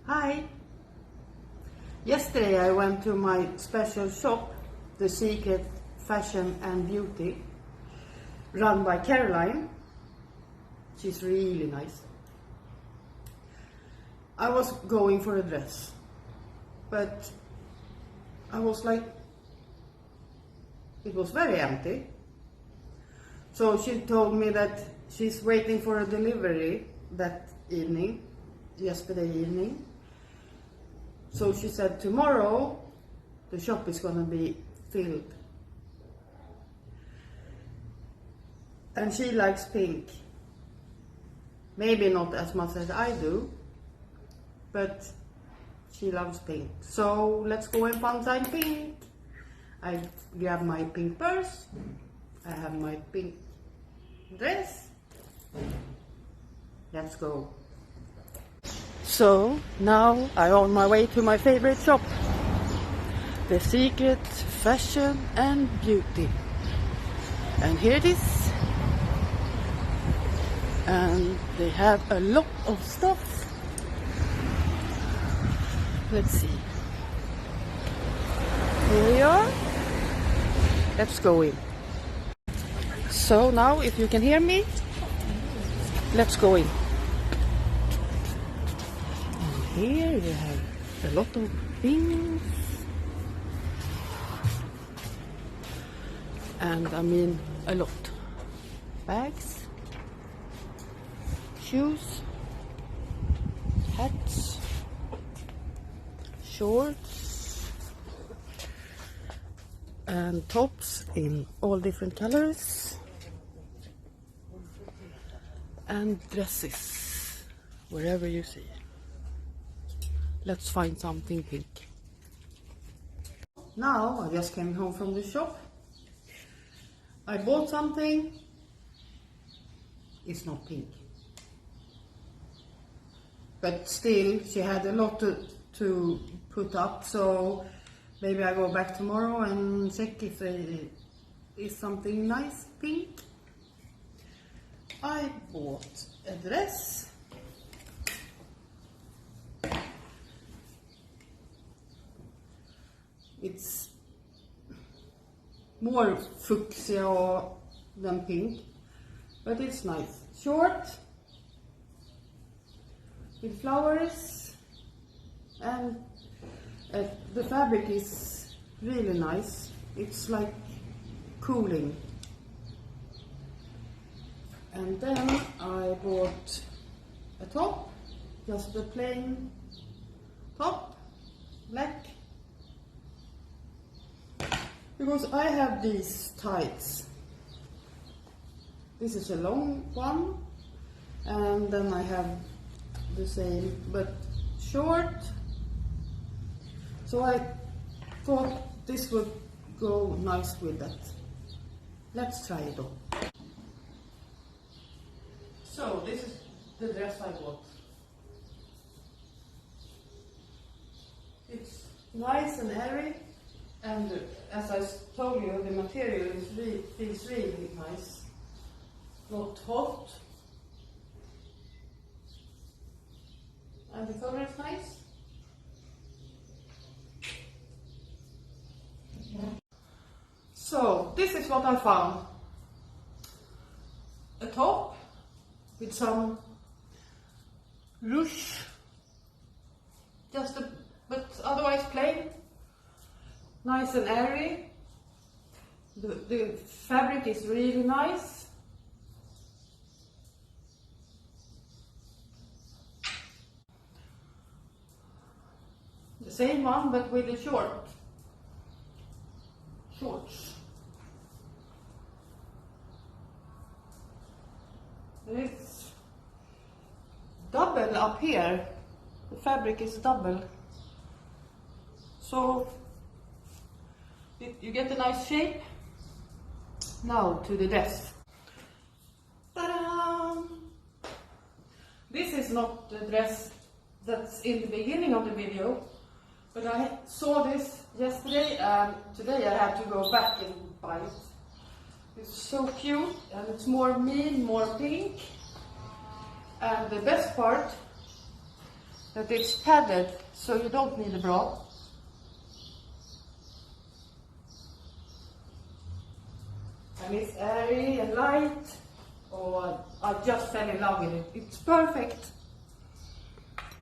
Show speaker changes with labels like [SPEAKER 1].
[SPEAKER 1] Hi! Yesterday I went to my special shop, The Secret Fashion and Beauty, run by Caroline. She's really nice. I was going for a dress, but I was like, it was very empty. So she told me that she's waiting for a delivery that evening, yesterday evening. So she said tomorrow the shop is gonna be filled. And she likes pink. Maybe not as much as I do, but she loves pink. So let's go and find some pink. I grab my pink purse. I have my pink dress. Let's go. So now I'm on my way to my favorite shop, The Secret Fashion and Beauty. And here it is. And they have a lot of stuff. Let's see. Here we are. Let's go in. So now, if you can hear me, let's go in. Here you have a lot of things, and I mean a lot. Bags, shoes, hats, shorts, and tops in all different colors, and dresses, wherever you see. Let's find something pink. Now I just came home from the shop. I bought something. It's not pink. But still, she had a lot to put up, so maybe I go back tomorrow and check if there is something nice pink. I bought a dress. It's more fuchsia than pink, but it's nice. Short, with flowers, and the fabric is really nice. It's like cooling. And then I bought a top, just a plain top, black. Because I have these tights. This is a long one, and then I have the same but short. So I thought this would go nice with that. Let's try it on. So this is the dress I bought. It's nice and airy. And as I told you, the material feels really nice. Not hot. And the color is nice. So, this is what I found. A top with some ruche. But otherwise plain. Nice and airy. The fabric is really nice. The same one, but with the shorts. It's double up here. The fabric is double. So you get a nice shape. Now to the dress. Ta-da! This is not the dress that's in the beginning of the video, but I saw this yesterday and today I had to go back and buy it. It's so cute and it's more me, more pink. And the best part, that it's padded, so you don't need a bra. And it's airy and light. Oh, I just fell in love with it. It's perfect.